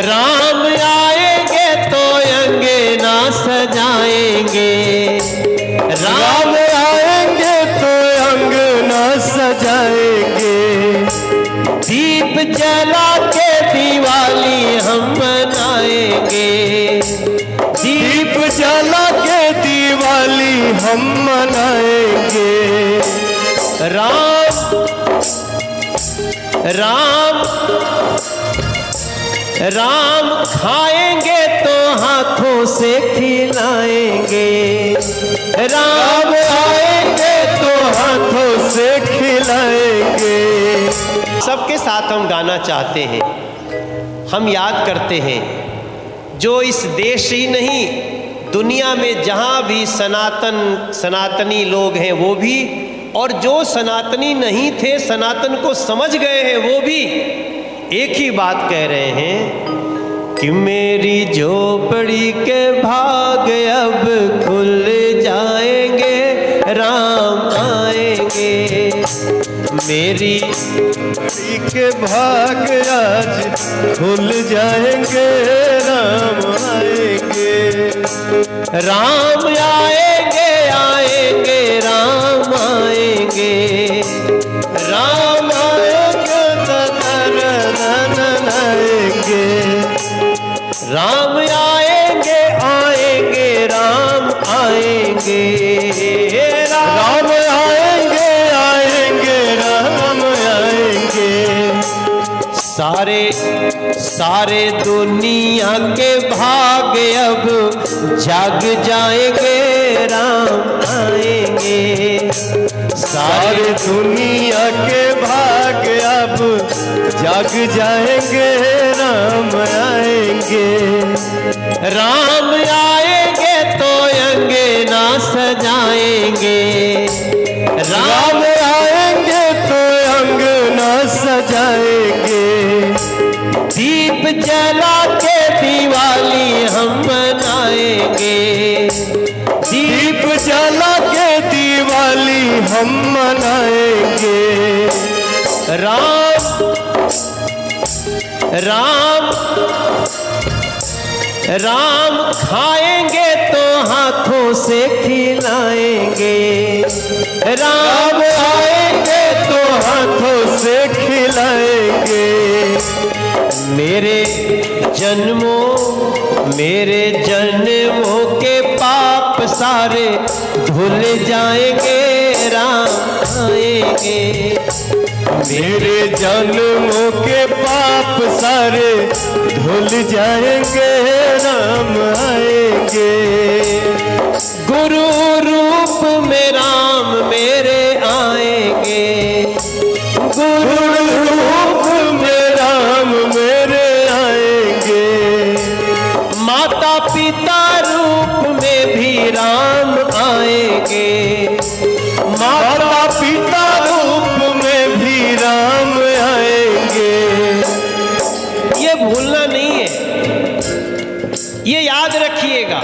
राम आएंगे तो अंगना सजाएंगे, राम आएंगे तो अंगना सजाएंगे। दीप जला के दिवाली हम मनाएंगे, दीप जला के दिवाली हम मनाएंगे। राम राम राम खाएंगे तो हाथों से खिलाएंगे, राम आएंगे तो हाथों से खिलाएंगे। सबके साथ हम गाना चाहते हैं। हम याद करते हैं जो इस देश ही नहीं दुनिया में जहाँ भी सनातनी लोग हैं वो भी, और जो सनातनी नहीं थे सनातन को समझ गए हैं वो भी एक ही बात कह रहे हैं कि मेरी झोपड़ी के भाग अब खुल जाएंगे, राम आएंगे। मेरी के भाग आज खुल जाएंगे, राम आएंगे। राम आएंगे आएंगे राम आएंगे, राम आएंगे आएंगे। राम आएंगे आएंगे राम आएंगे, राम आएंगे आएंगे राम आएंगे। सारे दुनिया के भाग अब जाग जाएंगे, राम आएंगे। सारे दुनिया के भाग अब जाग जाएंगे, राम आएंगे। राम आएंगे तो अंगना सजाएंगे, राम आएंगे तो अंगना सजाएंगे। दीप जला के दिवाली हम मनाएंगे, दीप जला के दिवाली हम मनाएंगे। राम राम राम खाएंगे तो हाथों से खिलाएंगे, राम आएंगे तो हाथों से खिलाएंगे। मेरे जन्मों के पाप सारे धुल जाएंगे, राम आएंगे। मेरे जन्मों के पाप सारे धुल जाएंगे, राम आएंगे। गुरु रूप में राम मेरे आएंगे, गुरु रूप में राम मेरे आएंगे। माता पिता रूप में भी राम आएंगे, माता पिता रूप में भी राम आएंगे। ये भूलना नहीं है, ये याद रखिएगा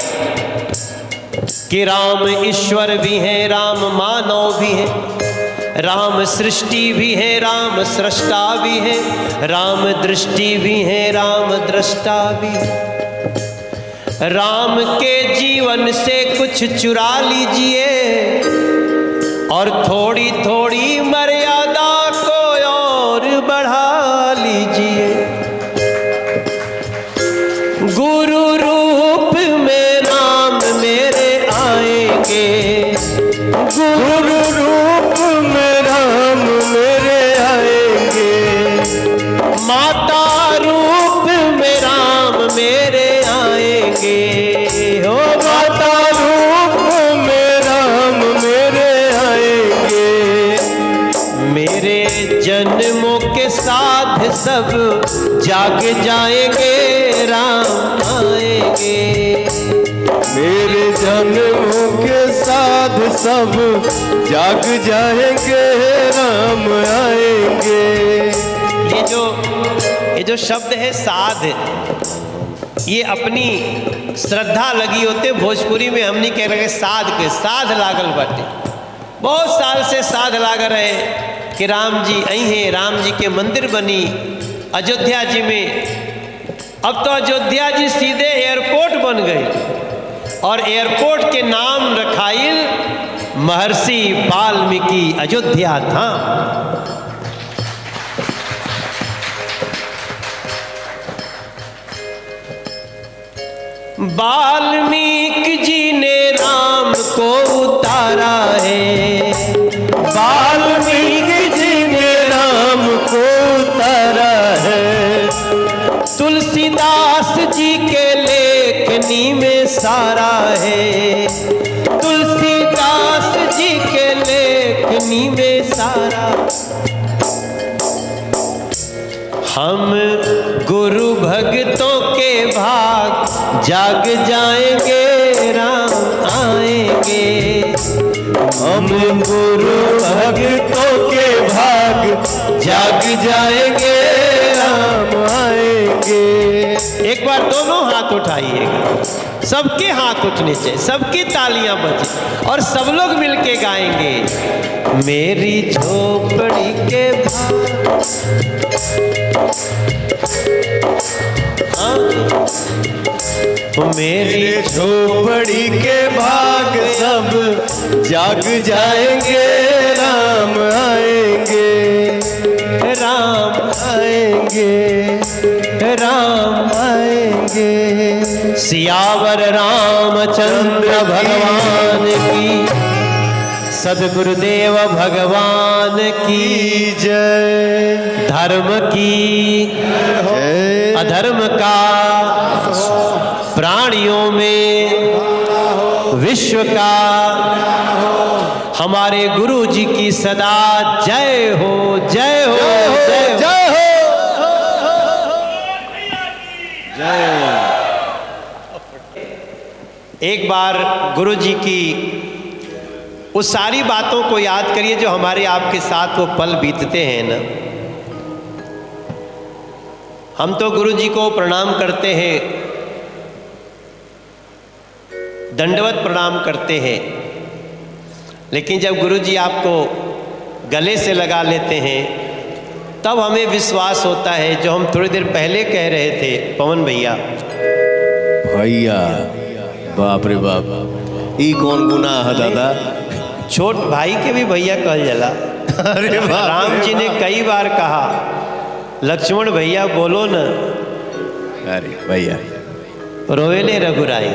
कि राम ईश्वर भी हैं, राम मानव भी हैं, राम सृष्टि भी है, राम सृष्टा भी है, राम दृष्टि भी है, राम दृष्टा भी है। राम के जीवन से कुछ चुरा लीजिए और थोड़ी थोड़ी मर्यादा को और बढ़ा लीजिए। गुरु रूप में राम मेरे आएंगे, गुरु रूप में राम मेरे आएंगे। माता रूप में राम मेरे आएंगे, हो माता रूप में राम मेरे आएंगे। मेरे जन्मों के साथ सब जाग जाएंगे, राम आएंगे। मेरे जन्मों के साथ सब जाग जाएंगे, राम आएंगे। ये जो शब्द है साध, ये अपनी श्रद्धा लगी होते भोजपुरी में हमने कह रहे साध के साध लागल बाटे। बहुत साल से साध लाग रहे कि राम जी आई हैं, राम जी के मंदिर बनी अयोध्या जी में, अब तो अयोध्या जी सीधे एयरपोर्ट बन गई और एयरपोर्ट के नाम रखाइल महर्षि वाल्मीकि अयोध्या धाम। वाल्मीकि जी ने राम को उतारा है, वाल्मीकि जी ने राम को उतारा है, तुलसीदास जी के लेखनी में सारा है, तुलसीदास जी के लेखनी में सारा। हम गुरु भक्तों के भाग जाग जाएंगे, राम आएंगे। हम गुरु भक्तों के भाग जाग जाएंगे, राम आएंगे। एक बार दोनों हाथ उठाइएगा, सबके हाथ उठने चाहिए, सबकी तालियां बजे और सब लोग मिलके गाएंगे। मेरी झोपड़ी के भाग, मेरी झोपड़ी के भाग सब जाग जाएंगे, राम आएंगे, राम आएंगे, राम आएंगे। सियावर रामचंद्र भगवान की, सद्गुरुदेव भगवान की जय। धर्म की अधर्म का प्राणियों में विश्व का हमारे गुरु जी की सदा जय हो, जय हो, जय हो, जय हो, जय। एक बार गुरु जी की उस सारी बातों को याद करिए जो हमारे आपके साथ वो पल बीतते हैं ना। हम तो गुरु जी को प्रणाम करते हैं, दंडवत प्रणाम करते हैं, लेकिन जब गुरु जी आपको गले से लगा लेते हैं तब हमें विश्वास होता है, जो हम थोड़ी देर पहले कह रहे थे पवन भैया। भैया बाप रे बाप, ई कौन गुनाह है दादा? छोट भाई के भी भैया कहल जाला। अरे राम जी ने कई बार कहा, लक्ष्मण भैया बोलो न, अरे भैया रोवेले रघुराई।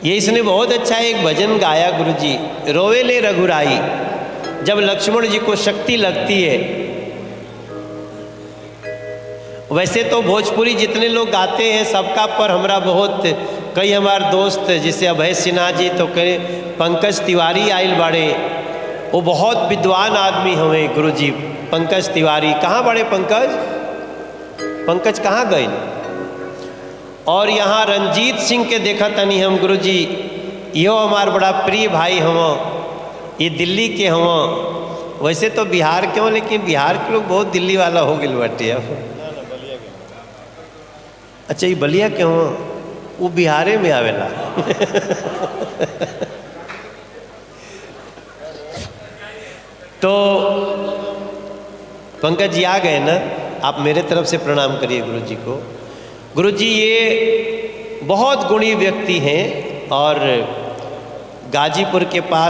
ये इसने बहुत अच्छा एक भजन गाया गुरु जी, रोवेले रघुराई। जब लक्ष्मण जी को शक्ति लगती है, वैसे तो भोजपुरी जितने लोग गाते हैं सबका पर हमरा बहुत, कई हमारे दोस्त जैसे अभय सिन्हा जी, तो कई पंकज तिवारी आयल बाड़े, वो बहुत विद्वान आदमी हुए गुरु जी। पंकज तिवारी कहाँ बड़े? पंकज कहाँ गए? और यहाँ रंजीत सिंह के देखा तनी हम गुरु जी, यो हमार बड़ा प्रिय भाई हम, ये दिल्ली के हम। वैसे तो बिहार के हों, लेकिन बिहार के लोग बहुत दिल्ली वाला हो गए बाटे अब। अच्छा, ये बलिया के हों, वो बिहारे में आवेला। तो पंकज जी आ गए ना, आप मेरे तरफ से प्रणाम करिए गुरु जी को। गुरु जी ये बहुत गुणी व्यक्ति हैं और गाजीपुर के पास